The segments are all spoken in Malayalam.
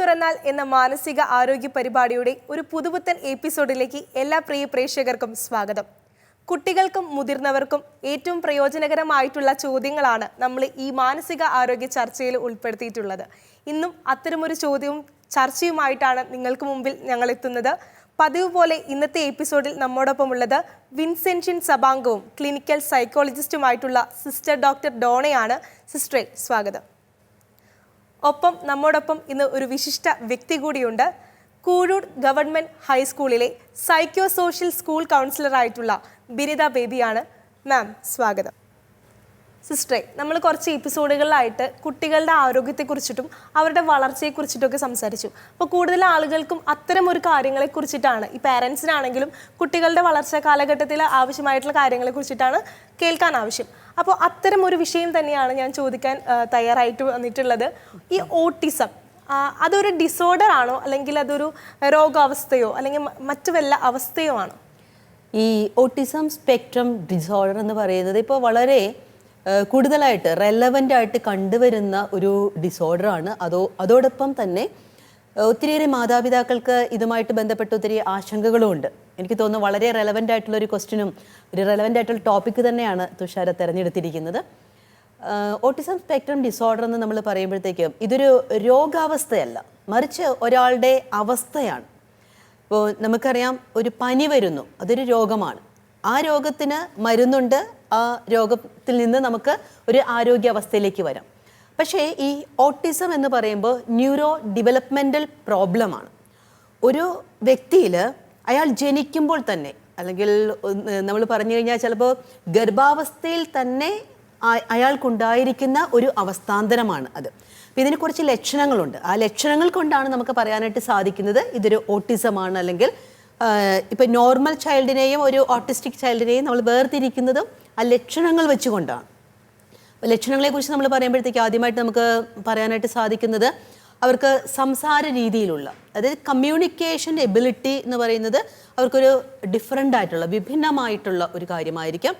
തുറന്നാൽ എന്ന മാനസിക ആരോഗ്യ പരിപാടിയുടെ ഒരു പുതുപുത്തൻ എപ്പിസോഡിലേക്ക് എല്ലാ പ്രിയ പ്രേക്ഷകർക്കും സ്വാഗതം. കുട്ടികൾക്കും മുതിർന്നവർക്കും ഏറ്റവും പ്രയോജനകരമായിട്ടുള്ള ചോദ്യങ്ങളാണ് നമ്മൾ ഈ മാനസിക ആരോഗ്യ ചർച്ചയിൽ ഉൾപ്പെടുത്തിയിട്ടുള്ളത്. ഇന്നും അത്തരമൊരു ചോദ്യവും ചർച്ചയുമായിട്ടാണ് നിങ്ങൾക്ക് മുമ്പിൽ ഞങ്ങൾ എത്തുന്നത്. പതിവ് പോലെ ഇന്നത്തെ എപ്പിസോഡിൽ നമ്മോടൊപ്പമുള്ളത് വിൻസെൻഷ്യൻ സബാംഗവും ക്ലിനിക്കൽ സൈക്കോളജിസ്റ്റുമായിട്ടുള്ള സിസ്റ്റർ ഡോക്ടർ ഡോണയാണ്. സിസ്റ്ററെ, സ്വാഗതം. ഒപ്പം നമ്മോടൊപ്പം ഇന്ന് ഒരു വിശിഷ്ട വ്യക്തി കൂടിയുണ്ട്. കൂഴൂർ ഗവൺമെൻറ് ഹൈസ്കൂളിലെ സൈക്കോ സോഷ്യൽ സ്കൂൾ കൗൺസിലറായിട്ടുള്ള ബിനിത ബേബിയാണ്. മാം, സ്വാഗതം. സിസ്റ്ററെ, നമ്മൾ കുറച്ച് എപ്പിസോഡുകളിലായിട്ട് കുട്ടികളുടെ ആരോഗ്യത്തെക്കുറിച്ചിട്ടും അവരുടെ വളർച്ചയെക്കുറിച്ചിട്ടൊക്കെ സംസാരിച്ചു. അപ്പോൾ കൂടുതൽ ആളുകൾക്കും അത്തരം ഒരു കാര്യങ്ങളെക്കുറിച്ചിട്ടാണ്, ഈ പാരൻസിനാണെങ്കിലും കുട്ടികളുടെ വളർച്ചാ കാലഘട്ടത്തിൽ ആവശ്യമായിട്ടുള്ള കാര്യങ്ങളെക്കുറിച്ചിട്ടാണ് കേൾക്കാൻ ആവശ്യം. അപ്പോൾ അത്തരം ഒരു വിഷയം തന്നെയാണ് ഞാൻ ചോദിക്കാൻ തയ്യാറായിട്ട് വന്നിട്ടുള്ളത്. ഈ ഓട്ടിസം അതൊരു ഡിസോർഡർ ആണോ, അല്ലെങ്കിൽ അതൊരു രോഗാവസ്ഥയോ അല്ലെങ്കിൽ മറ്റു വല്ല അവസ്ഥയോ ആണോ? ഈ ഓട്ടിസം സ്പെക്ട്രം ഡിസോർഡർ എന്ന് പറയുന്നത് ഇപ്പോൾ വളരെ കൂടുതലായിട്ട് റെലവൻ്റ് ആയിട്ട് കണ്ടുവരുന്ന ഒരു ഡിസോർഡറാണ്. അതോടൊപ്പം തന്നെ ഒത്തിരിയേറെ മാതാപിതാക്കൾക്ക് ഇതുമായിട്ട് ബന്ധപ്പെട്ട് ഒത്തിരി ആശങ്കകളുമുണ്ട്. എനിക്ക് തോന്നുന്നു വളരെ റെലവൻ്റ് ആയിട്ടുള്ള ഒരു ക്വസ്റ്റ്യനും ഒരു റെലവൻ്റ് ആയിട്ടുള്ള ടോപ്പിക്ക് തന്നെയാണ് തുഷാര തിരഞ്ഞെടുത്തിരിക്കുന്നത്. ഓട്ടിസം സ്പെക്ട്രം ഡിസോർഡർ എന്ന് നമ്മൾ പറയുമ്പോഴത്തേക്കും ഇതൊരു രോഗാവസ്ഥയല്ല, മറിച്ച് ഒരാളുടെ അവസ്ഥയാണ്. ഇപ്പോൾ നമുക്കറിയാം, ഒരു പനി വരുന്നു, അതൊരു രോഗമാണ്. ആ രോഗത്തിന് മരുന്നുണ്ട്, ആ രോഗത്തിൽ നിന്ന് നമുക്ക് ഒരു ആരോഗ്യാവസ്ഥയിലേക്ക് വരാം. പക്ഷേ ഈ ഓട്ടിസം എന്ന് പറയുമ്പോൾ ന്യൂറോ ഡെവലപ്മെൻ്റൽ പ്രോബ്ലമാണ്. ഒരു വ്യക്തിയിൽ അയാൾ ജനിക്കുമ്പോൾ തന്നെ, അല്ലെങ്കിൽ നമ്മൾ പറഞ്ഞു കഴിഞ്ഞാൽ ചിലപ്പോൾ ഗർഭാവസ്ഥയിൽ തന്നെ അയാൾക്കുണ്ടായിരിക്കുന്ന ഒരു അവസ്ഥാന്തരമാണ് അത്. അപ്പോൾ ഇതിന് കുറച്ച് ലക്ഷണങ്ങളുണ്ട്. ആ ലക്ഷണങ്ങൾ കൊണ്ടാണ് നമുക്ക് പറയാനായിട്ട് സാധിക്കുന്നത് ഇതൊരു ഓട്ടിസമാണ്. അല്ലെങ്കിൽ ഇപ്പം നോർമൽ ചൈൽഡിനെയും ഒരു ഓട്ടിസ്റ്റിക് ചൈൽഡിനെയും നമ്മൾ വേർതിരിക്കുന്നതും ആ ലക്ഷണങ്ങൾ വെച്ചുകൊണ്ടാണ്. ലക്ഷണങ്ങളെക്കുറിച്ച് നമ്മൾ പറയുമ്പോഴത്തേക്ക് ആദ്യമായിട്ട് നമുക്ക് പറയാനായിട്ട് സാധിക്കുന്നത് അവർക്ക് സംസാര രീതിയിലുള്ള, അതായത് കമ്മ്യൂണിക്കേഷൻ എബിലിറ്റി എന്ന് പറയുന്നത് അവർക്കൊരു ഡിഫറൻ്റ് ആയിട്ടുള്ള, വിഭിന്നമായിട്ടുള്ള ഒരു കാര്യമായിരിക്കും.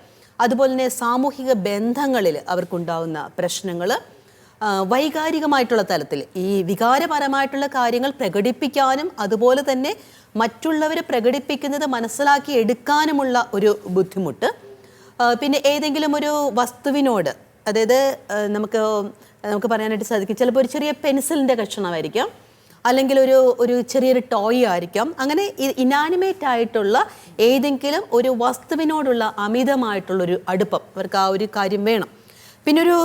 അതുപോലെ തന്നെ സാമൂഹിക ബന്ധങ്ങളിൽ അവർക്കുണ്ടാവുന്ന പ്രശ്നങ്ങൾ, വൈകാരികമായിട്ടുള്ള തലത്തിൽ ഈ വികാരപരമായിട്ടുള്ള കാര്യങ്ങൾ പ്രകടിപ്പിക്കാനും അതുപോലെ തന്നെ മറ്റുള്ളവരെ പ്രകടിപ്പിക്കുന്നത് മനസ്സിലാക്കി എടുക്കാനുമുള്ള ഒരു ബുദ്ധിമുട്ട്. പിന്നെ ഏതെങ്കിലും ഒരു വസ്തുവിനോട്, അതായത് നമുക്ക് പറയാനായിട്ട് സാധിക്കും, ചിലപ്പോൾ ഒരു ചെറിയ പെൻസിലിൻ്റെ കഷണമായിരിക്കാം, അല്ലെങ്കിൽ ഒരു ചെറിയൊരു ടോയ് ആയിരിക്കാം. അങ്ങനെ ഇനാനിമേറ്റ് ആയിട്ടുള്ള ഏതെങ്കിലും ഒരു വസ്തുവിനോടുള്ള അമിതമായിട്ടുള്ളൊരു അടുപ്പം അവർക്ക് ആ ഒരു കാര്യം വേണം. പിന്നെ ഒരു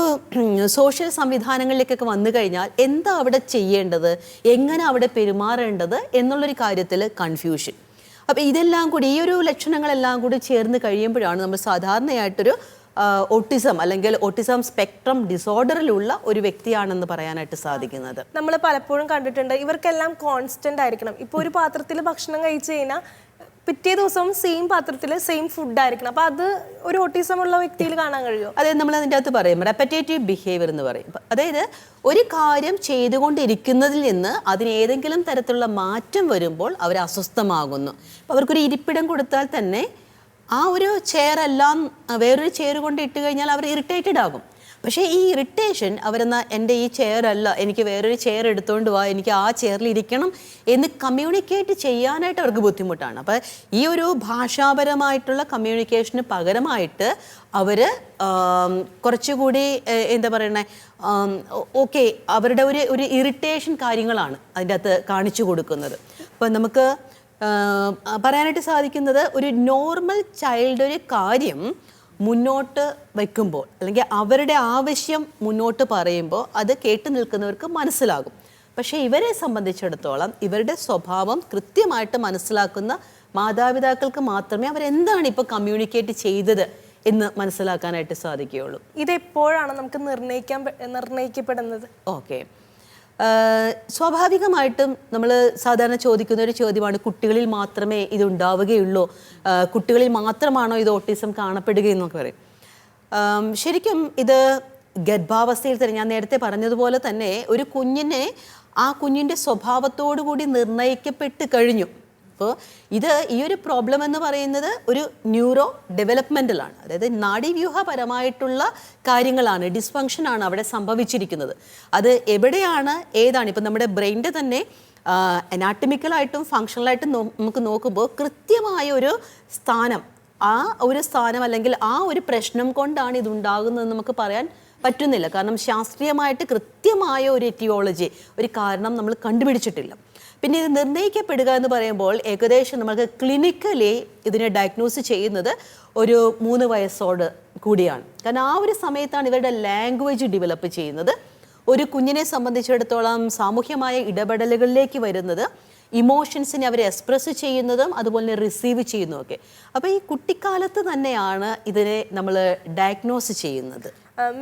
സോഷ്യൽ സംവിധാനങ്ങളിലേക്കൊക്കെ വന്നു കഴിഞ്ഞാൽ എന്താ അവിടെ ചെയ്യേണ്ടത്, എങ്ങനെ അവിടെ പെരുമാറേണ്ടത് എന്നുള്ളൊരു കാര്യത്തിൽ കൺഫ്യൂഷൻ. അപ്പോൾ ഇതെല്ലാം കൂടി, ഈ ഒരു ലക്ഷണങ്ങളെല്ലാം കൂടി ചേർന്ന് കഴിയുമ്പോഴാണ് നമ്മൾ സാധാരണയായിട്ടൊരു ഓട്ടിസം അല്ലെങ്കിൽ ഓട്ടിസം സ്പെക്ട്രം ഡിസോർഡറിലുള്ള ഒരു വ്യക്തിയാണെന്ന് പറയാനായിട്ട് സാധിക്കുന്നത്. നമ്മൾ പലപ്പോഴും കണ്ടിട്ടുണ്ട്, ഇവർക്കെല്ലാം കോൺസ്റ്റന്റ് ആയിരിക്കണം. ഇപ്പോൾ ഒരു പാത്രത്തിൽ ഭക്ഷണം കഴിച്ചു കഴിഞ്ഞാൽ പിറ്റേ ദിവസവും സെയിം പാത്രത്തിൽ സെയിം ഫുഡ് ആയിരിക്കണം. അപ്പോൾ അത് ഒരു ഓട്ടിസം ഉള്ള വ്യക്തിയിൽ കാണാൻ കഴിയുമോ? അതായത് നമ്മൾ അതിൻ്റെ അകത്ത് പറയും റെപ്പറ്റേറ്റീവ് ബിഹേവിയർ എന്ന് പറയും. അതായത് ഒരു കാര്യം ചെയ്തുകൊണ്ടിരിക്കുന്നതിൽ നിന്ന് അതിന് ഏതെങ്കിലും തരത്തിലുള്ള മാറ്റം വരുമ്പോൾ അവർ അസ്വസ്ഥമാകുന്നു. അപ്പോൾ അവർക്കൊരു ഇരിപ്പിടം കൊടുത്താൽ തന്നെ ആ ഒരു ചെയറെല്ലാം വേറൊരു ചെയർ കൊണ്ട് ഇട്ട് കഴിഞ്ഞാൽ അവർ ഇറിറ്റേറ്റഡ് ആകും. പക്ഷേ ഈ ഇറിറ്റേഷൻ അവരെന്നാൽ എൻ്റെ ഈ ചെയർ അല്ല, എനിക്ക് വേറൊരു ചെയർ എടുത്തുകൊണ്ട് വാ, എനിക്ക് ആ ചെയറിൽ ഇരിക്കണം എന്ന് കമ്മ്യൂണിക്കേറ്റ് ചെയ്യാനായിട്ട് അവർക്ക് ബുദ്ധിമുട്ടാണ്. അപ്പോൾ ഈ ഒരു ഭാഷാപരമായിട്ടുള്ള കമ്മ്യൂണിക്കേഷന് പകരമായിട്ട് അവർ കുറച്ചുകൂടി എന്താ പറയണേ, ഓക്കെ, അവരുടെ ഒരു ഇറിറ്റേഷൻ കാര്യങ്ങളാണ് അതിൻ്റെ അകത്ത് കാണിച്ചു കൊടുക്കുന്നത്. അപ്പോൾ നമുക്ക് പറയാനായിട്ട് സാധിക്കുന്നത്, ഒരു നോർമൽ ചൈൽഡ് ഒരു കാര്യം മുന്നോട്ട് വയ്ക്കുമ്പോൾ അല്ലെങ്കിൽ അവരുടെ ആവശ്യം മുന്നോട്ട് പറയുമ്പോൾ അത് കേട്ടു നിൽക്കുന്നവർക്ക് മനസ്സിലാകും. പക്ഷേ ഇവരെ സംബന്ധിച്ചിടത്തോളം ഇവരുടെ സ്വഭാവം കൃത്യമായിട്ട് മനസ്സിലാക്കുന്ന മാതാപിതാക്കൾക്ക് മാത്രമേ അവരെന്താണ് ഇപ്പോൾ കമ്മ്യൂണിക്കേറ്റ് ചെയ്തത് എന്ന് മനസ്സിലാക്കാനായിട്ട് സാധിക്കുകയുള്ളൂ. ഇതെപ്പോഴാണ് നമുക്ക് നിർണ്ണയിക്കപ്പെടുന്നത്? ഓക്കെ, സ്വാഭാവികമായിട്ടും നമ്മൾ സാധാരണ ചോദിക്കുന്ന ഒരു ചോദ്യമാണ്, കുട്ടികളിൽ മാത്രമേ ഇത് ഉണ്ടാവുകയുള്ളൂ, കുട്ടികളിൽ മാത്രമാണോ ഇത് ഓട്ടിസം കാണപ്പെടുകയെന്നൊക്കെ പറയും. ശരിക്കും ഇത് ഗർഭാവസ്ഥയിൽ തന്നെ, ഞാൻ നേരത്തെ പറഞ്ഞതുപോലെ തന്നെ, ഒരു കുഞ്ഞിനെ ആ കുഞ്ഞിൻ്റെ സ്വഭാവത്തോടു കൂടി നിർണ്ണയിക്കപ്പെട്ട് കഴിഞ്ഞു. അപ്പോൾ ഈ ഒരു പ്രോബ്ലം എന്ന് പറയുന്നത് ഒരു ന്യൂറോ ഡെവലപ്മെൻ്റലാണ്, അതായത് നാഡീവ്യൂഹപരമായിട്ടുള്ള കാര്യങ്ങളാണ്, ഡിസ്ഫങ്ഷനാണ് അവിടെ സംഭവിച്ചിരിക്കുന്നത്. അത് എവിടെയാണ് ഏതാണ് ഇപ്പം നമ്മുടെ ബ്രെയിനിൻ്റെ തന്നെ അനാട്ടമിക്കലായിട്ടും ഫങ്ഷണലായിട്ടും നമുക്ക് നോക്കുമ്പോൾ കൃത്യമായ ഒരു സ്ഥാനം, ആ ഒരു സ്ഥാനം അല്ലെങ്കിൽ ആ ഒരു പ്രശ്നം കൊണ്ടാണ് ഇതുണ്ടാകുന്നതെന്ന് നമുക്ക് പറയാൻ പറ്റുന്നില്ല. കാരണം ശാസ്ത്രീയമായിട്ട് കൃത്യമായ ഒരു എറ്റിയോളജി, ഒരു കാരണം നമ്മൾ കണ്ടുപിടിച്ചിട്ടില്ല. പിന്നെ ഇത് നിർണ്ണയിക്കപ്പെടുക എന്ന് പറയുമ്പോൾ ഏകദേശം നമുക്ക് ക്ലിനിക്കലി ഇതിനെ ഡയഗ്നോസ് ചെയ്യുന്നത് ഒരു 3 വയസ്സോട് കൂടിയാണ്. കാരണം ആ ഒരു സമയത്താണ് ഇവരുടെ ലാംഗ്വേജ് ഡെവലപ്പ് ചെയ്യുന്നത്. ഒരു കുഞ്ഞിനെ സംബന്ധിച്ചിടത്തോളം സാമൂഹ്യമായ ഇടപെടലുകളിലേക്ക് വരുന്നത്, ഇമോഷൻസിനെ അവർ എക്സ്പ്രസ് ചെയ്യുന്നതും അതുപോലെ തന്നെ റിസീവ് ചെയ്യുന്നതുമൊക്കെ. അപ്പോൾ ഈ കുട്ടിക്കാലത്ത് തന്നെയാണ് ഇതിനെ നമ്മൾ ഡയഗ്നോസ് ചെയ്യുന്നത്.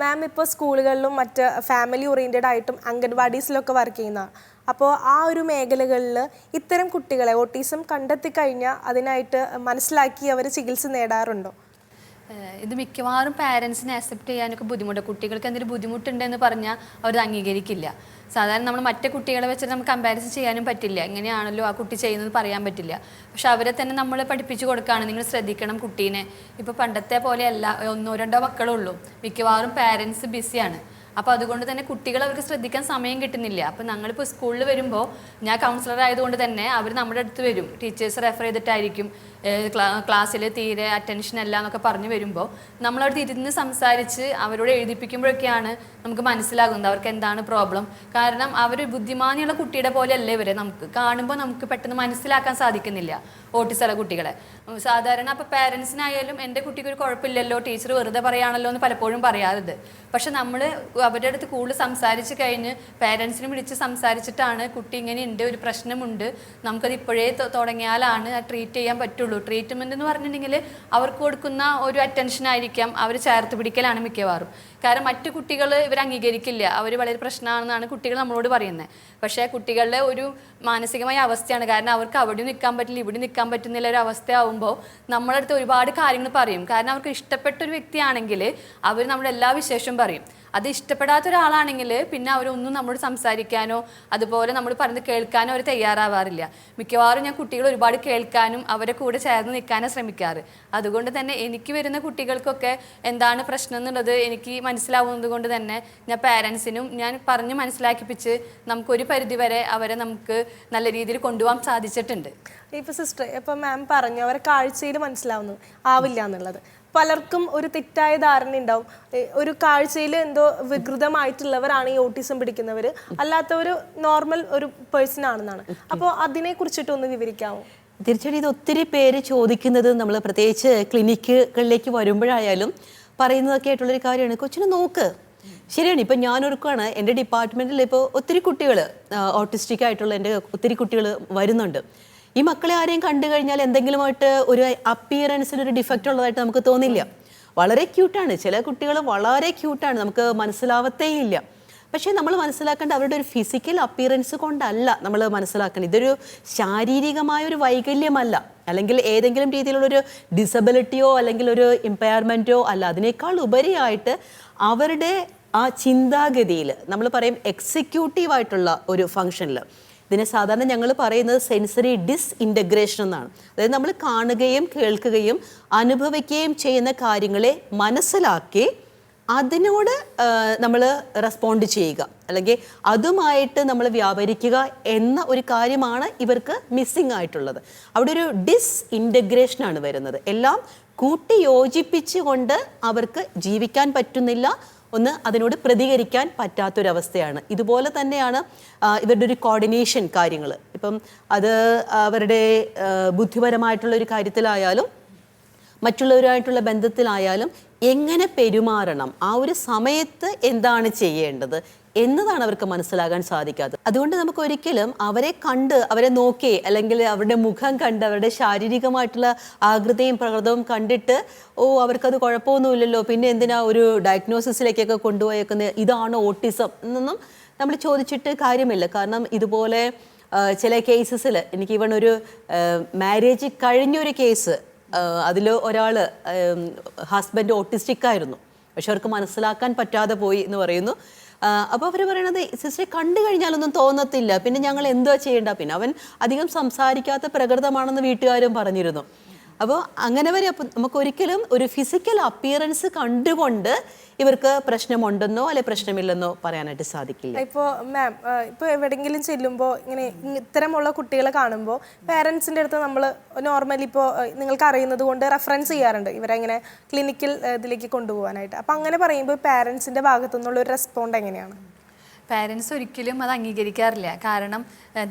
മാം ഇപ്പോൾ സ്കൂളുകളിലും മറ്റ് ഫാമിലി ഓറിയൻറ്റഡ് ആയിട്ടും അംഗൻവാടീസിലൊക്കെ വർക്ക് ചെയ്യുന്നതാണ്. അപ്പോൾ ആ ഒരു മേഖലകളിൽ ഇത്തരം കുട്ടികളെ ഓട്ടിസം കണ്ടെത്തി കഴിഞ്ഞാൽ അതിനായിട്ട് മനസ്സിലാക്കി അവർ ചികിത്സ നേടാറുണ്ടോ? ഇത് മിക്കവാറും പാരൻസിനെ അക്സെപ്റ്റ് ചെയ്യാനൊക്കെ ബുദ്ധിമുട്ട്. കുട്ടികൾക്ക് എന്തെങ്കിലും ബുദ്ധിമുട്ടുണ്ടെന്ന് പറഞ്ഞാൽ അവർ അംഗീകരിക്കില്ല. സാധാരണ നമ്മൾ മറ്റേ കുട്ടികളെ വെച്ചിട്ട് നമുക്ക് കമ്പാരിസൺ ചെയ്യാനും പറ്റില്ല. എങ്ങനെയാണല്ലോ ആ കുട്ടി ചെയ്യുന്നത് പറയാൻ പറ്റില്ല. പക്ഷെ അവരെ തന്നെ നമ്മൾ പഠിപ്പിച്ചു കൊടുക്കുകയാണ്, നിങ്ങൾ ശ്രദ്ധിക്കണം കുട്ടീനെ. ഇപ്പോൾ പണ്ടത്തെ പോലെയല്ല, 1-2 മക്കളുള്ളൂ. മിക്കവാറും പാരൻസ് ബിസിയാണ്. അപ്പോൾ അതുകൊണ്ട് തന്നെ കുട്ടികൾ അവർക്ക് ശ്രദ്ധിക്കാൻ സമയം കിട്ടുന്നില്ല. അപ്പോൾ ഞങ്ങളിപ്പോൾ സ്കൂളിൽ വരുമ്പോൾ, ഞാൻ കൗൺസിലർ ആയതുകൊണ്ട് തന്നെ അവർ നമ്മുടെ അടുത്ത് വരും, ടീച്ചേഴ്സ് റെഫർ ചെയ്തിട്ടായിരിക്കും ക്ലാസ്സിൽ തീരെ അറ്റൻഷൻ അല്ല എന്നൊക്കെ പറഞ്ഞു വരുമ്പോൾ നമ്മളവിടെ ഇരുന്ന് സംസാരിച്ച് അവരോട് എഴുതിപ്പിക്കുമ്പോഴൊക്കെയാണ് നമുക്ക് മനസ്സിലാകുന്നത് അവർക്ക് എന്താണ് പ്രോബ്ലം. കാരണം അവർ ബുദ്ധിമാനിയുള്ള കുട്ടിയുടെ പോലെയല്ല ഇവരെ നമുക്ക് കാണുമ്പോൾ നമുക്ക് പെട്ടെന്ന് മനസ്സിലാക്കാൻ സാധിക്കുന്നില്ല ഓട്ടിസമുള്ള കുട്ടികളെ. സാധാരണ അപ്പോൾ പാരൻസിനായാലും എൻ്റെ കുട്ടിക്ക് ഒരു കുഴപ്പമില്ലല്ലോ, ടീച്ചർ വെറുതെ പറയുകയാണല്ലോ എന്ന് പലപ്പോഴും പറയാറുണ്ട്. പക്ഷെ നമ്മൾ അവരുടെ അടുത്ത് കൂടുതൽ സംസാരിച്ച് കഴിഞ്ഞ് പാരൻസിനെ വിളിച്ച് സംസാരിച്ചിട്ടാണ് കുട്ടി ഇങ്ങനെയുണ്ട്, ഒരു പ്രശ്നമുണ്ട്, നമുക്കത് ഇപ്പോഴേ തുടങ്ങിയാലാണ് ട്രീറ്റ് ചെയ്യാൻ പറ്റുള്ളൂ. ട്രീറ്റ്മെൻറ്റ് എന്ന് പറഞ്ഞിട്ടുണ്ടെങ്കിൽ അവർക്ക് കൊടുക്കുന്ന ഒരു അറ്റൻഷൻ ആയിരിക്കാം, അവർ ചേർത്ത് പിടിക്കലാണ് മിക്കവാറും. കാരണം മറ്റു കുട്ടികൾ ഇവർ അംഗീകരിക്കില്ല, അവർ വളരെ പ്രശ്നമാണെന്നാണ് കുട്ടികൾ നമ്മളോട് പറയുന്നത്. പക്ഷേ കുട്ടികളുടെ ഒരു മാനസികമായ അവസ്ഥയാണ്. കാരണം അവർക്ക് അവിടെ നിൽക്കാൻ പറ്റില്ല, ഇവിടെ നിൽക്കാൻ പറ്റുന്നില്ല ഒരു അവസ്ഥയാവുമ്പോൾ നമ്മളടുത്ത് ഒരുപാട് കാര്യങ്ങൾ പറയും. കാരണം അവർക്ക് ഇഷ്ടപ്പെട്ട ഒരു വ്യക്തിയാണെങ്കിൽ അവർ നമ്മുടെ എല്ലാ വിശേഷവും പറയും. അത് ഇഷ്ടപ്പെടാത്ത ഒരാളാണെങ്കിൽ പിന്നെ അവരൊന്നും നമ്മളോട് സംസാരിക്കാനോ അതുപോലെ നമ്മൾ പറയുന്നത് കേൾക്കാനോ അവർ തയ്യാറാവാറില്ല. മിക്കവാറും ഞാൻ കുട്ടികൾ ഒരുപാട് കേൾക്കാനും അവരെ കൂടെ ചേർന്ന് നിൽക്കാനും ശ്രമിക്കാറ്. അതുകൊണ്ട് തന്നെ എനിക്ക് വരുന്ന കുട്ടികൾക്കൊക്കെ എന്താണ് പ്രശ്നം എന്നുള്ളത് എനിക്ക് മനസ്സിലാവുന്നത് കൊണ്ട് തന്നെ ഞാൻ പാരൻസിനും ഞാൻ പറഞ്ഞ് മനസ്സിലാക്കിപ്പിച്ച് നമുക്കൊരു പരിധിവരെ അവരെ നമുക്ക് നല്ല രീതിയിൽ കൊണ്ടുപോകാൻ സാധിച്ചിട്ടുണ്ട്. ഇപ്പോൾ സിസ്റ്റർ, ഇപ്പോൾ മാം പറഞ്ഞു അവരെ കാഴ്ചയിൽ മനസ്സിലാവുന്നു ആവില്ല എന്നുള്ളത്. പലർക്കും ഒരു തെറ്റായ ധാരണ ഉണ്ടാവും, ഒരു കാഴ്ചയിൽ എന്തോ വികൃതമായിട്ടുള്ളവരാണ് ഈ ഓട്ടിസം പിടിക്കുന്നവർ, അല്ലാത്തവർ നോർമൽ ഒരു പേഴ്സൺ ആണെന്നാണ്. അപ്പോൾ അതിനെ കുറിച്ചിട്ടൊന്ന് വിവരിക്കാമോ? തീർച്ചയായിട്ടും ഇത് ഒത്തിരി പേര് ചോദിക്കുന്നത്, നമ്മൾ പ്രത്യേകിച്ച് ക്ലിനിക്കുകളിലേക്ക് വരുമ്പോഴായാലും പറയുന്നതൊക്കെ ആയിട്ടുള്ളൊരു കാര്യമാണ്, കൊച്ചിനെ നോക്ക്. ശരിയാണ്. ഇപ്പം ഞാനൊരുക്കാണ് എൻ്റെ ഡിപ്പാർട്ട്മെൻറ്റിൽ ഇപ്പോൾ ഒത്തിരി കുട്ടികൾ ഓട്ടിസ്റ്റിക് ആയിട്ടുള്ള എൻ്റെ ഒത്തിരി കുട്ടികൾ വരുന്നുണ്ട്. ഈ മക്കളെ ആരെയും കണ്ടു കഴിഞ്ഞാൽ എന്തെങ്കിലുമായിട്ട് ഒരു അപ്പിയറൻസിനൊരു ഡിഫക്റ്റ് ഉള്ളതായിട്ട് നമുക്ക് തോന്നില്ല. വളരെ ക്യൂട്ടാണ്, ചില കുട്ടികൾ വളരെ ക്യൂട്ടാണ്, നമുക്ക് മനസ്സിലാവത്തേയില്ല. പക്ഷേ നമ്മൾ മനസ്സിലാക്കേണ്ട അവരുടെ ഒരു ഫിസിക്കൽ അപ്പിയറൻസ് കൊണ്ടല്ല നമ്മൾ മനസ്സിലാക്കേണ്ടത്. ഇതൊരു ശാരീരികമായ ഒരു വൈകല്യമല്ല, അല്ലെങ്കിൽ ഏതെങ്കിലും രീതിയിലുള്ളൊരു ഡിസബിലിറ്റിയോ അല്ലെങ്കിൽ ഒരു ഇമ്പയർമെൻറ്റോ അല്ല. അതിനേക്കാൾ ഉപരിയായിട്ട് അവരുടെ ആ ചിന്താഗതിയിൽ നമ്മൾ പറയും എക്സിക്യൂട്ടീവായിട്ടുള്ള ഒരു ഫങ്ഷനിൽ, ഇതിനെ സാധാരണ ഞങ്ങൾ പറയുന്നത് സെൻസറി ഡിസ്ഇൻറ്റഗ്രേഷൻ എന്നാണ്. അതായത് നമ്മൾ കാണുകയും കേൾക്കുകയും അനുഭവിക്കുകയും ചെയ്യുന്ന കാര്യങ്ങളെ മനസ്സിലാക്കി അതിനോട് നമ്മൾ റെസ്പോണ്ട് ചെയ്യുക, അല്ലെങ്കിൽ അതുമായിട്ട് നമ്മൾ വ്യാപരിക്കുക എന്ന ഒരു കാര്യമാണ് ഇവർക്ക് മിസ്സിങ് ആയിട്ടുള്ളത്. അവിടെ ഒരു ഡിസ്ഇൻറ്റഗ്രേഷനാണ് വരുന്നത്. എല്ലാം കൂട്ടി യോജിപ്പിച്ചുകൊണ്ട് അവർക്ക് ജീവിക്കാൻ പറ്റുന്നില്ല, ഒന്ന് അതിനോട് പ്രതികരിക്കാൻ പറ്റാത്തൊരവസ്ഥയാണ്. ഇതുപോലെ തന്നെയാണ് ഇവരുടെ ഒരു കോർഡിനേഷൻ കാര്യങ്ങൾ. ഇപ്പം അത് അവരുടെ ബുദ്ധിപരമായിട്ടുള്ളൊരു കാര്യത്തിലായാലും മറ്റുള്ളവരുമായിട്ടുള്ള ബന്ധത്തിലായാലും എങ്ങനെ പെരുമാറണം, ആ ഒരു സമയത്ത് എന്താണ് ചെയ്യേണ്ടത് എന്നതാണ് അവർക്ക് മനസ്സിലാകാൻ സാധിക്കാത്തത്. അതുകൊണ്ട് നമുക്ക് ഒരിക്കലും അവരെ കണ്ട് അവരെ നോക്കി അല്ലെങ്കിൽ അവരുടെ മുഖം കണ്ട് അവരുടെ ശാരീരികമായിട്ടുള്ള ആകൃതിയും പ്രകൃതവും കണ്ടിട്ട് അവർക്കത് കുഴപ്പമൊന്നുമില്ലല്ലോ പിന്നെ എന്തിനാ ഒരു ഡയഗ്നോസിസിലേക്കൊക്കെ കൊണ്ടുപോയേക്കുന്നത്, ഇതാണോ ഓട്ടിസം എന്നൊന്നും നമ്മൾ ചോദിച്ചിട്ട് കാര്യമില്ല. കാരണം ഇതുപോലെ ചില കേസസിൽ എനിക്ക് ഇവൺ ഒരു മാരേജ് കഴിഞ്ഞൊരു കേസ്, അതിൽ ഒരാൾ ഹസ്ബൻഡ് ഓട്ടിസ്റ്റിക് ആയിരുന്നു, പക്ഷെ അവർക്ക് മനസ്സിലാക്കാൻ പറ്റാതെ പോയി എന്ന് പറയുന്നു. അപ്പോൾ അവർ പറയണത് സിസ്റ്ററെ കണ്ടു കഴിഞ്ഞാലൊന്നും തോന്നത്തില്ല, പിന്നെ ഞങ്ങൾ എന്തുവാ ചെയ്യേണ്ട, പിന്നെ അവൻ അധികം സംസാരിക്കാത്ത പ്രകൃതമാണെന്ന് വീട്ടുകാരും പറഞ്ഞിരുന്നു. അപ്പോൾ അങ്ങനെ വരെ അപ്പം നമുക്ക് ഒരിക്കലും ഒരു ഫിസിക്കൽ അപ്പിയറൻസ് കണ്ടുകൊണ്ട് ഇവർക്ക് പ്രശ്നമുണ്ടെന്നോ അല്ലെ പ്രശ്നമില്ലെന്നോ പറയാനായിട്ട് സാധിക്കില്ല. ഇപ്പോൾ മാം ഇപ്പോൾ എവിടെയെങ്കിലും ചെല്ലുമ്പോൾ ഇങ്ങനെ ഇത്തരമുള്ള കുട്ടികളെ കാണുമ്പോൾ പേരൻസിൻ്റെ അടുത്ത് നമ്മൾ നോർമലി ഇപ്പോൾ നിങ്ങൾക്ക് അറിയുന്നത് കൊണ്ട് റെഫറൻസ് ചെയ്യാറുണ്ട് ഇവരെങ്ങനെ ക്ലിനിക്കൽ ഇതിലേക്ക് കൊണ്ടുപോകാനായിട്ട്. അപ്പോൾ അങ്ങനെ പറയുമ്പോൾ പേരൻസിൻ്റെ ഭാഗത്തു നിന്നുള്ള ഒരു റെസ്പോണ്ട് എങ്ങനെയാണ്? പാരൻസ് ഒരിക്കലും അത് അംഗീകരിക്കാറില്ല. കാരണം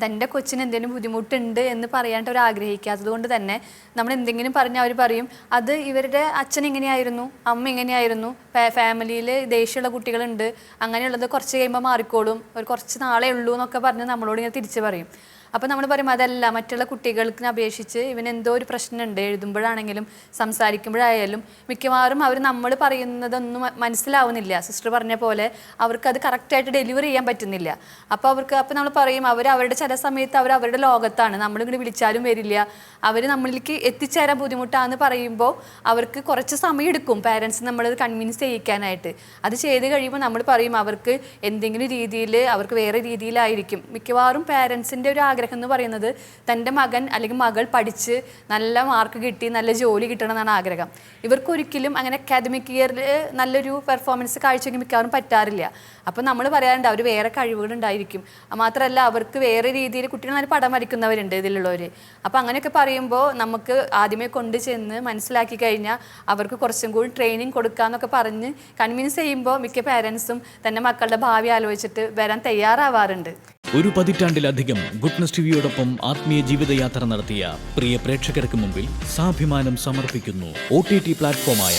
തൻ്റെ കൊച്ചിന് എന്തെങ്കിലും ബുദ്ധിമുട്ടുണ്ട് എന്ന് പറയാനായിട്ട് അവർ ആഗ്രഹിക്കാത്തത് കൊണ്ട് തന്നെ നമ്മൾ എന്തെങ്കിലും പറഞ്ഞാൽ അവർ പറയും അത് ഇവരുടെ അച്ഛൻ ഇങ്ങനെയായിരുന്നു, അമ്മ ഇങ്ങനെയായിരുന്നു, ഫാമിലിയിൽ ദേഷ്യമുള്ള കുട്ടികളുണ്ട്, അങ്ങനെയുള്ളത് കുറച്ച് കഴിയുമ്പോൾ മാറിക്കോളും, ഒരു കുറച്ച് നാളേ ഉള്ളൂ എന്നൊക്കെ പറഞ്ഞ് നമ്മളോട് ഇങ്ങനെ തിരിച്ച് പറയും. അപ്പോൾ നമ്മൾ പറയും അതല്ല, മറ്റുള്ള കുട്ടികൾക്ക് അപേക്ഷിച്ച് ഇവന് എന്തോ ഒരു പ്രശ്നമുണ്ട്, എഴുതുമ്പോഴാണെങ്കിലും സംസാരിക്കുമ്പോഴായാലും മിക്കവാറും അവർ നമ്മൾ പറയുന്നതൊന്നും മനസ്സിലാവുന്നില്ല. സിസ്റ്റർ പറഞ്ഞ പോലെ അവർക്കത് കറക്റ്റായിട്ട് ഡെലിവറി ചെയ്യാൻ പറ്റുന്നില്ല. അപ്പോൾ നമ്മൾ പറയും അവരുടെ ചില സമയത്ത് അവരുടെ ലോകത്താണ്, നമ്മളിങ്ങനെ വിളിച്ചാലും വരില്ല, അവർ നമ്മളിലേക്ക് എത്തിച്ചേരാൻ ബുദ്ധിമുട്ടാണെന്ന് പറയുമ്പോൾ അവർക്ക് കുറച്ച് സമയം എടുക്കും പാരൻസ് നമ്മളത് കൺവിൻസ് ചെയ്യിക്കാനായിട്ട്. അത് ചെയ്ത് കഴിയുമ്പോൾ നമ്മൾ പറയും അവർക്ക് എന്തെങ്കിലും രീതിയിൽ അവർക്ക് വേറെ രീതിയിലായിരിക്കും. മിക്കവാറും പാരൻസിൻ്റെ ഒരു ആഗ്രഹം എന്ന് പറയുന്നത് തൻ്റെ മകൻ അല്ലെങ്കിൽ മകൾ പഠിച്ച് നല്ല മാർക്ക് കിട്ടി നല്ല ജോലി കിട്ടണം എന്നാണ് ആഗ്രഹം. ഇവർക്കൊരിക്കലും അങ്ങനെ അക്കാദമിക് ഇയറിൽ നല്ലൊരു പെർഫോമൻസ് കാഴ്ചവെക്കാൻ മിക്കവാറും പറ്റാറില്ല. അപ്പോൾ നമ്മൾ പറയാറുണ്ട് അവർ വേറെ കഴിവുകളുണ്ടായിരിക്കും, മാത്രമല്ല അവർക്ക് വേറെ രീതിയിൽ കുട്ടികൾ നല്ല പടം വരയ്ക്കുന്നവരുണ്ട് ഇതിലുള്ളവർ. അപ്പോൾ അങ്ങനെയൊക്കെ പറയുമ്പോൾ നമുക്ക് ആദ്യമേ കൊണ്ട് ചെന്ന് മനസ്സിലാക്കി കഴിഞ്ഞാൽ അവർക്ക് കുറച്ചും കൂടി ട്രെയിനിങ് കൊടുക്കാമെന്നൊക്കെ പറഞ്ഞ് കൺവിൻസ് ചെയ്യുമ്പോൾ മിക്ക പാരൻസും തന്നെ മക്കളുടെ ഭാവി ആലോചിച്ചിട്ട് വരാൻ തയ്യാറാവാറുണ്ട്. ഒരു പതിറ്റാണ്ടിലധികം ഗുഡ്നസ് ടിവിയോടൊപ്പം ആത്മീയ ജീവിതയാത്ര നടത്തിയ പ്രിയ പ്രേക്ഷകർക്ക് മുമ്പിൽ സാഭിമാനം സമർപ്പിക്കുന്നു. OTT പ്ലാറ്റ്ഫോമായ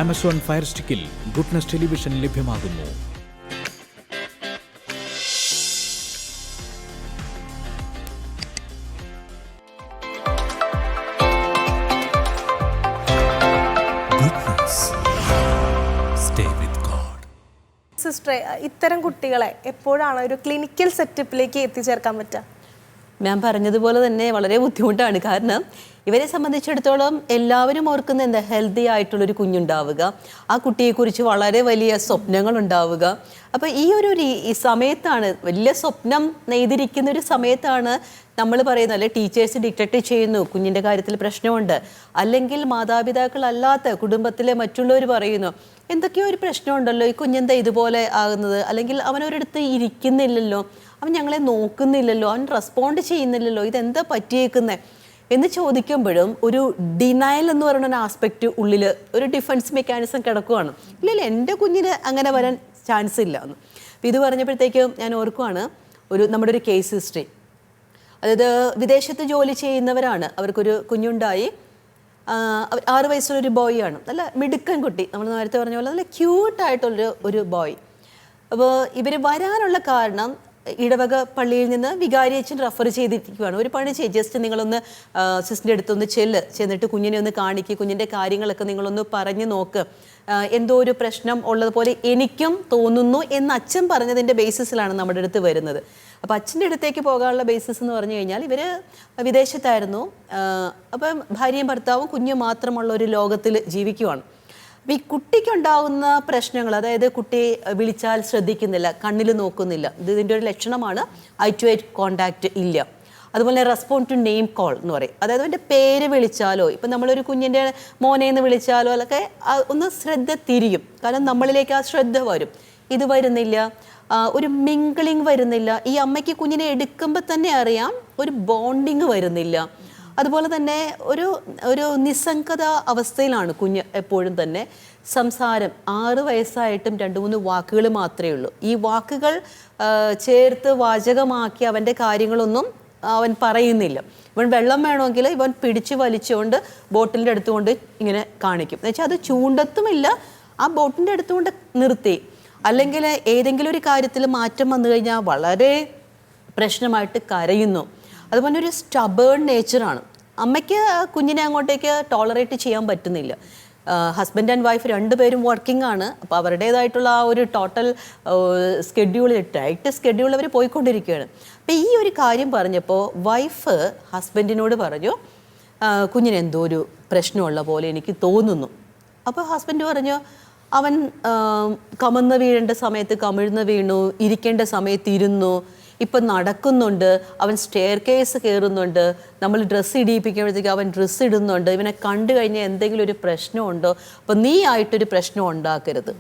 ആമസോൺ ഫയർ സ്റ്റിക്കിൽ ഗുഡ്നസ് ടെലിവിഷൻ ലഭ്യമാകുന്നു. സിസ്റ്ററെ, ഇത്തരം കുട്ടികളെ എപ്പോഴാണ് ഒരു ക്ലിനിക്കൽ സെറ്റപ്പിലേക്ക് എത്തിച്ചേർക്കാൻ പറ്റുക? ഞാൻ പറഞ്ഞതുപോലെ തന്നെ വളരെ ബുദ്ധിമുട്ടാണ്. കാരണം ഇവരെ സംബന്ധിച്ചിടത്തോളം എല്ലാവരും ഓർക്കുന്ന എന്താ, ഹെൽത്തി ആയിട്ടുള്ളൊരു കുഞ്ഞുണ്ടാവുക, ആ കുട്ടിയെക്കുറിച്ച് വളരെ വലിയ സ്വപ്നങ്ങൾ ഉണ്ടാവുക. അപ്പോൾ ഈ സമയത്താണ്, വലിയ സ്വപ്നം നെയ്തിരിക്കുന്ന ഒരു സമയത്താണ് നമ്മൾ പറയുന്നത്, അല്ലെ ടീച്ചേഴ്സ് ഡിക്റ്റേറ്റ് ചെയ്യുന്നു കുഞ്ഞിൻ്റെ കാര്യത്തിൽ പ്രശ്നമുണ്ട്, അല്ലെങ്കിൽ മാതാപിതാക്കളല്ലാത്ത കുടുംബത്തിലെ മറ്റുള്ളവർ പറയുന്നു എന്തൊക്കെയോ ഒരു പ്രശ്നമുണ്ടല്ലോ, ഈ കുഞ്ഞെന്താ ഇതുപോലെ ആകുന്നത്, അല്ലെങ്കിൽ അവനൊരിടത്ത് ഇരിക്കുന്നില്ലല്ലോ, അവൻ ഞങ്ങളെ നോക്കുന്നില്ലല്ലോ, അവൻ റെസ്പോണ്ട് ചെയ്യുന്നില്ലല്ലോ, ഇതെന്താ പറ്റിയേക്കുന്നത് എന്ന് ചോദിക്കുമ്പോഴും ഒരു ഡിനയൽ എന്ന് പറയുന്ന ഒരു ആസ്പെക്റ്റ് ഉള്ളിൽ ഒരു ഡിഫൻസ് മെക്കാനിസം കിടക്കുകയാണ്. ഇല്ലല്ല, എൻ്റെ കുഞ്ഞിന് അങ്ങനെ വരാൻ ചാൻസ് ഇല്ല എന്ന്. അപ്പോൾ ഇത് പറഞ്ഞപ്പോഴത്തേക്കും ഞാൻ ഓർക്കുവാണ് നമ്മുടെ ഒരു കേസ് ഹിസ്റ്ററി. അതായത് വിദേശത്ത് ജോലി ചെയ്യുന്നവരാണ്, അവർക്കൊരു കുഞ്ഞുണ്ടായി, 6 വയസ്സുള്ളൊരു ബോയ് ആണ്, നല്ല മിടുക്കൻ കുട്ടി, നമ്മൾ നേരത്തെ പറഞ്ഞ പോലെ നല്ല ക്യൂട്ടായിട്ടുള്ളൊരു ബോയ്. അപ്പോൾ ഇവർ വരാനുള്ള കാരണം ഇടവക പള്ളിയിൽ നിന്ന് വികാരി അച്ഛൻ റെഫർ ചെയ്തിരിക്കുകയാണ്. ഒരു പണി ചെയ്യും, ജസ്റ്റ് നിങ്ങളൊന്ന് സിസ്റ്ററിൻ്റെ അടുത്തൊന്ന് ചെന്നിട്ട് കുഞ്ഞിനെ ഒന്ന് കാണിക്കുക, കുഞ്ഞിൻ്റെ കാര്യങ്ങളൊക്കെ നിങ്ങളൊന്ന് പറഞ്ഞ് നോക്ക്, എന്തോ ഒരു പ്രശ്നം ഉള്ളതുപോലെ എനിക്കും തോന്നുന്നു എന്ന് അച്ഛൻ പറഞ്ഞതിൻ്റെ ബേസിസിലാണ് നമ്മുടെ അടുത്ത് വരുന്നത്. അപ്പോൾ അച്ഛൻ്റെ അടുത്തേക്ക് പോകാനുള്ള ബേസിസ് എന്ന് പറഞ്ഞു കഴിഞ്ഞാൽ ഇവർ വിദേശത്തായിരുന്നു. അപ്പം ഭാര്യയും ഭർത്താവും കുഞ്ഞും മാത്രമുള്ള ഒരു ലോകത്തിൽ ജീവിക്കുവാണ്. അപ്പോൾ ഈ കുട്ടിക്കുണ്ടാകുന്ന പ്രശ്നങ്ങൾ, അതായത് കുട്ടി വിളിച്ചാൽ ശ്രദ്ധിക്കുന്നില്ല, കണ്ണിൽ നോക്കുന്നില്ല, ഇതിൻ്റെ ഒരു ലക്ഷണമാണ് ഐ ടു ഐ കോണ്ടാക്റ്റ് ഇല്ല. അതുപോലെ റെസ്പോണ്ട് ടു നെയിം കോൾ എന്ന് പറയും, അതായത് അവൻ്റെ പേര് വിളിച്ചാലോ, ഇപ്പം നമ്മളൊരു കുഞ്ഞിൻ്റെ മോനേന്ന് വിളിച്ചാലോ അതൊക്കെ ഒന്ന് ശ്രദ്ധ തിരിയും, കാരണം നമ്മളിലേക്ക് ആ ശ്രദ്ധ വരും. ഇത് വരുന്നില്ല, ഒരു മിങ്കിളിങ് വരുന്നില്ല, ഈ അമ്മയ്ക്ക് കുഞ്ഞിനെ എടുക്കുമ്പോൾ തന്നെ അറിയാം ഒരു ബോണ്ടിങ് വരുന്നില്ല. അതുപോലെ തന്നെ ഒരു നിസ്സംഗത അവസ്ഥയിലാണ് കുഞ്ഞ് എപ്പോഴും തന്നെ. സംസാരം 6 വയസ്സായിട്ടും 2-3 വാക്കുകൾ മാത്രമേ ഉള്ളൂ. ഈ വാക്കുകൾ ചേർത്ത് വാചകമാക്കി അവൻ്റെ കാര്യങ്ങളൊന്നും അവൻ പറയുന്നില്ല. ഇവൻ വെള്ളം വേണമെങ്കിൽ ഇവൻ പിടിച്ച് വലിച്ചുകൊണ്ട് ബോട്ടിലിൻ്റെ അടുത്തുകൊണ്ട് ഇങ്ങനെ കാണിക്കും. എന്ന് വെച്ചാൽ അത് ചൂണ്ടത്തുമില്ല, ആ ബോട്ടിൻ്റെ അടുത്തുകൊണ്ട് നിർത്തി. അല്ലെങ്കിൽ ഏതെങ്കിലും ഒരു കാര്യത്തിൽ മാറ്റം വന്നു കഴിഞ്ഞാൽ വളരെ പ്രശ്നമായിട്ട് കരയുന്നു. അതുപോലെ ഒരു സ്റ്റബേൺ നേച്ചറാണ്. അമ്മയ്ക്ക് കുഞ്ഞിനെ അങ്ങോട്ടേക്ക് ടോളറേറ്റ് ചെയ്യാൻ പറ്റുന്നില്ല. ഹസ്ബൻഡ് ആൻഡ് വൈഫ് 2 പേരും വർക്കിംഗ് ആണ്. അപ്പോൾ അവരുടേതായിട്ടുള്ള ആ ഒരു ടോട്ടൽ ടൈറ്റ് സ്കെഡ്യൂൾ അവർ പോയിക്കൊണ്ടിരിക്കുകയാണ്. അപ്പോൾ ഈ ഒരു കാര്യം പറഞ്ഞപ്പോൾ വൈഫ് ഹസ്ബൻഡിനോട് പറഞ്ഞു, കുഞ്ഞിന് എന്തോ ഒരു പ്രശ്നമുള്ള പോലെ എനിക്ക് തോന്നുന്നു. അപ്പോൾ ഹസ്ബൻഡ് പറഞ്ഞു, അവൻ കമന്ന് വീഴേണ്ട സമയത്ത് കമിഴ്ന്ന് വീണു, ഇരിക്കേണ്ട സമയത്ത് ഇരുന്നു, ഇപ്പം നടക്കുന്നുണ്ട്, അവൻ സ്റ്റെയർ കേസ് കയറുന്നുണ്ട്, നമ്മൾ ഡ്രസ്സ് ഇടിയിപ്പിക്കുമ്പോഴത്തേക്ക് അവൻ ഡ്രസ്സ് ഇടുന്നുണ്ട്, ഇവനെ കണ്ടു കഴിഞ്ഞാൽ എന്തെങ്കിലും ഒരു പ്രശ്നമുണ്ടോ, അപ്പം നീ ആയിട്ടൊരു പ്രശ്നം ഉണ്ടാക്കരുത്.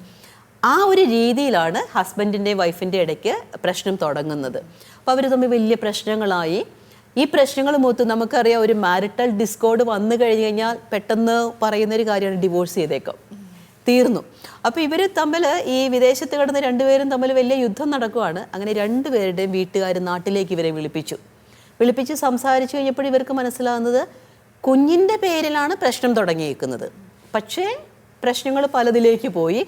ആ ഒരു രീതിയിലാണ് ഹസ്ബൻഡിൻ്റെയും വൈഫിൻ്റെ ഇടയ്ക്ക് പ്രശ്നം തുടങ്ങുന്നത്. അപ്പോൾ അവർ തമ്മിൽ വലിയ പ്രശ്നങ്ങളായി. ഈ പ്രശ്നങ്ങൾ മൂത്ത് നമുക്കറിയാം, ഒരു മാരിറ്റൽ ഡിസ്കോർഡ് വന്നു കഴിഞ്ഞ് കഴിഞ്ഞാൽ പെട്ടെന്ന് പറയുന്നൊരു കാര്യമാണ് ഡിവോഴ്സ് ചെയ്തേക്കാം, തീർന്നു. അപ്പോൾ ഇവർ തമ്മിൽ ഈ വിദേശത്ത് കിടന്ന് രണ്ടുപേരും തമ്മിൽ വലിയ യുദ്ധം നടക്കുവാണ്. അങ്ങനെ രണ്ടുപേരുടെയും വീട്ടുകാർ നാട്ടിലേക്ക് ഇവരെ വിളിപ്പിച്ച് സംസാരിച്ചു കഴിഞ്ഞപ്പോൾ ഇവർക്ക് മനസ്സിലാകുന്നത് കുഞ്ഞിൻ്റെ പേരിലാണ് പ്രശ്നം തുടങ്ങിയിരിക്കുന്നത്. പക്ഷേ പ്രശ്നങ്ങൾ പലതിലേക്ക് പോയി.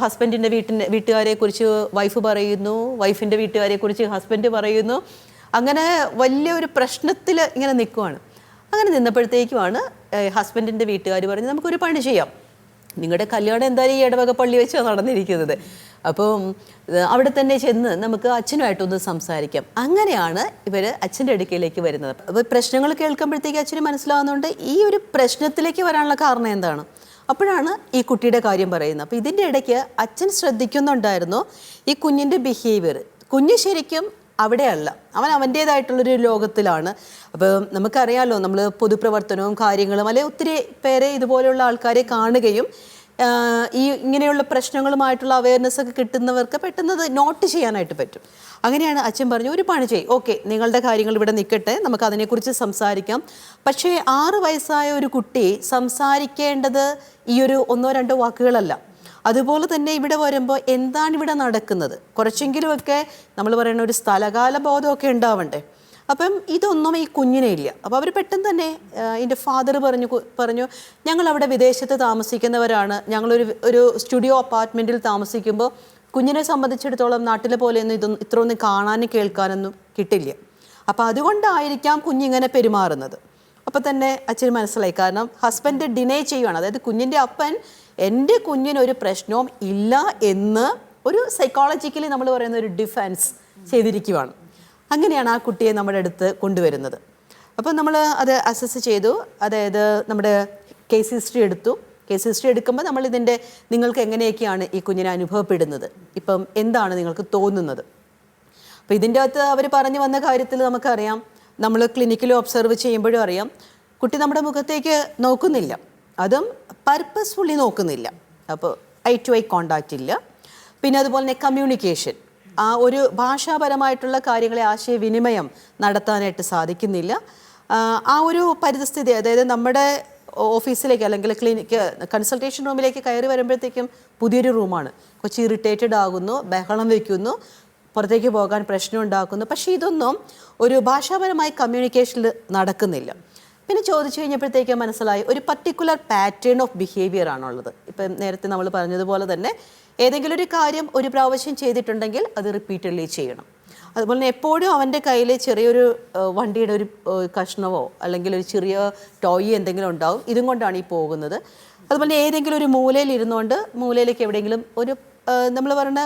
ഹസ്ബൻഡിൻ്റെ വീട്ടുകാരെക്കുറിച്ച് വൈഫ് പറയുന്നു, വൈഫിൻ്റെ വീട്ടുകാരെക്കുറിച്ച് ഹസ്ബൻഡ് പറയുന്നു. അങ്ങനെ വലിയൊരു പ്രശ്നത്തിൽ ഇങ്ങനെ നിൽക്കുവാണ്. അങ്ങനെ നിന്നപ്പോഴത്തേക്കുമാണ് ഹസ്ബൻഡിൻ്റെ വീട്ടുകാർ പറഞ്ഞ് നമുക്കൊരു പണി ചെയ്യാം, നിങ്ങളുടെ കല്യാണം എന്തായാലും ഈ ഇടവക പള്ളി വെച്ചാണ് നടന്നിരിക്കുന്നത്, അപ്പം അവിടെ തന്നെ ചെന്ന് നമുക്ക് അച്ഛനുമായിട്ടൊന്ന് സംസാരിക്കാം. അങ്ങനെയാണ് ഇവർ അച്ഛൻ്റെ അടുക്കലേക്ക് വരുന്നത്. അപ്പോൾ പ്രശ്നങ്ങൾ കേൾക്കുമ്പോഴത്തേക്ക് അച്ഛന് മനസ്സിലാവുന്നുണ്ട് ഈ ഒരു പ്രശ്നത്തിലേക്ക് വരാനുള്ള കാരണം എന്താണ്. അപ്പോഴാണ് ഈ കുട്ടിയുടെ കാര്യം പറയുന്നത്. അപ്പോൾ ഇതിൻ്റെ ഇടയ്ക്ക് അച്ഛൻ ശ്രദ്ധിക്കുന്നുണ്ടായിരുന്നു ഈ കുഞ്ഞിൻ്റെ ബിഹേവിയർ. കുഞ്ഞ് ശരിക്കും അവിടെയല്ല, അവൻ അവൻ്റേതായിട്ടുള്ളൊരു ലോകത്തിലാണ്. അപ്പോൾ നമുക്കറിയാമല്ലോ, നമ്മൾ പൊതുപ്രവർത്തനവും കാര്യങ്ങളും അല്ലെ ഒത്തിരി പേരെ ഇതുപോലെയുള്ള ആൾക്കാരെ കാണുകയും ഇങ്ങനെയുള്ള പ്രശ്നങ്ങളുമായിട്ടുള്ള അവയർനെസ് ഒക്കെ കിട്ടുന്നവർക്ക് പെട്ടെന്ന് അത് നോട്ട് ചെയ്യാനായിട്ട് പറ്റും. അങ്ങനെയാണ് അച്ഛൻ പറഞ്ഞു ഒരു പണി ചെയ്യും, ഓക്കെ നിങ്ങളുടെ കാര്യങ്ങൾ ഇവിടെ നിൽക്കട്ടെ, നമുക്ക് അതിനെക്കുറിച്ച് സംസാരിക്കാം. പക്ഷേ 6 വയസ്സായ ഒരു കുട്ടി സംസാരിക്കേണ്ടത് ഈ ഒരു 1-2 വാക്കുകളല്ല. അതുപോലെ തന്നെ ഇവിടെ വരുമ്പോൾ എന്താണ് ഇവിടെ നടക്കുന്നത്, കുറച്ചെങ്കിലുമൊക്കെ നമ്മൾ പറയുന്ന ഒരു സ്ഥലകാല ബോധമൊക്കെ ഉണ്ടാവണ്ടേ. അപ്പം ഇതൊന്നും ഈ കുഞ്ഞിനെ ഇല്ല. അപ്പോൾ അവർ പെട്ടെന്ന് തന്നെ എൻ്റെ ഫാദർ പറഞ്ഞു ഞങ്ങളവിടെ വിദേശത്ത് താമസിക്കുന്നവരാണ്, ഞങ്ങളൊരു സ്റ്റുഡിയോ അപ്പാർട്ട്മെൻറ്റിൽ താമസിക്കുമ്പോൾ കുഞ്ഞിനെ സംബന്ധിച്ചിടത്തോളം നാട്ടിലെ പോലെയൊന്നും ഇത്രയൊന്നും കാണാനും കേൾക്കാനൊന്നും കിട്ടില്ല. അപ്പോൾ അതുകൊണ്ടായിരിക്കാം കുഞ്ഞിങ്ങനെ പെരുമാറുന്നത്. അപ്പോൾ തന്നെ അച്ഛന് മനസ്സിലായി, കാരണം ഹസ്ബൻഡ് ഡിനൈ ചെയ്യുകയാണ്. അതായത് കുഞ്ഞിൻ്റെ അപ്പൻ എൻ്റെ കുഞ്ഞിനൊരു പ്രശ്നവും ഇല്ല എന്ന് ഒരു സൈക്കോളജിക്കലി നമ്മൾ പറയുന്ന ഒരു ഡിഫെൻസ് ചെയ്തിരിക്കുകയാണ്. അങ്ങനെയാണ് ആ കുട്ടിയെ നമ്മുടെ അടുത്ത് കൊണ്ടുവരുന്നത്. അപ്പോൾ നമ്മൾ അത് അസസ് ചെയ്തു, അതായത് നമ്മുടെ കേസ് ഹിസ്റ്ററി എടുത്തു. കേസ് ഹിസ്റ്ററി എടുക്കുമ്പോൾ നമ്മൾ നിങ്ങൾക്ക് എങ്ങനെയൊക്കെയാണ് ഈ കുഞ്ഞിനെ അനുഭവപ്പെടുന്നത്, ഇപ്പം എന്താണ് നിങ്ങൾക്ക് തോന്നുന്നത്. അപ്പോൾ ഇതിൻ്റെ അകത്ത് അവർ പറഞ്ഞു വന്ന കാര്യത്തിൽ നമുക്കറിയാം, നമ്മൾ ക്ലിനിക്കിൽ ഒബ്സർവ് ചെയ്യുമ്പോഴും അറിയാം കുട്ടി നമ്മുടെ മുഖത്തേക്ക് നോക്കുന്നില്ല, അതും പർപ്പസ്ഫുള്ളി നോക്കുന്നില്ല. അപ്പോൾ ഐ ടു ഐ കോണ്ടാക്റ്റ് ഇല്ല. പിന്നെ അതുപോലെ തന്നെ കമ്മ്യൂണിക്കേഷൻ, ആ ഒരു ഭാഷാപരമായിട്ടുള്ള കാര്യങ്ങളെ ആശയവിനിമയം നടത്താനായിട്ട് സാധിക്കുന്നില്ല. ആ ഒരു പരിസ്ഥിതി, അതായത് നമ്മുടെ ഓഫീസിലേക്ക് അല്ലെങ്കിൽ ക്ലിനിക്ക് കൺസൾട്ടേഷൻ റൂമിലേക്ക് കയറി വരുമ്പോഴത്തേക്കും പുതിയൊരു റൂമാണ്, കൊച്ചി ഇറിറ്റേറ്റഡ് ആകുന്നു, ബഹളം വയ്ക്കുന്നു, പുറത്തേക്ക് പോകാൻ പ്രശ്നം ഉണ്ടാക്കുന്നു. പക്ഷേ ഇതൊന്നും ഒരു ഭാഷാപരമായ കമ്മ്യൂണിക്കേഷനിൽ നടക്കുന്നില്ല. പിന്നെ ചോദിച്ചു കഴിഞ്ഞപ്പോഴത്തേക്ക് മനസ്സിലായി ഒരു പർട്ടിക്കുലർ പാറ്റേൺ ഓഫ് ബിഹേവിയർ ആണുള്ളത്. ഇപ്പം നേരത്തെ നമ്മൾ പറഞ്ഞതുപോലെ തന്നെ ഏതെങ്കിലും ഒരു കാര്യം ഒരു പ്രാവശ്യം ചെയ്തിട്ടുണ്ടെങ്കിൽ അത് റിപ്പീറ്റഡ്ലി ചെയ്യണം. അതുപോലെ തന്നെ എപ്പോഴും അവൻ്റെ കയ്യിൽ ചെറിയൊരു വണ്ടിയുടെ ഒരു കഷ്ണമോ അല്ലെങ്കിൽ ഒരു ചെറിയ ടോയ് എന്തെങ്കിലും ഉണ്ടാവും, ഇതും കൊണ്ടാണ് ഈ പോകുന്നത്. അതുപോലെ ഏതെങ്കിലും ഒരു മൂലയിൽ ഇരുന്നുകൊണ്ട് മൂലയിലേക്ക് എവിടെയെങ്കിലും ഒരു നമ്മൾ പറയുന്ന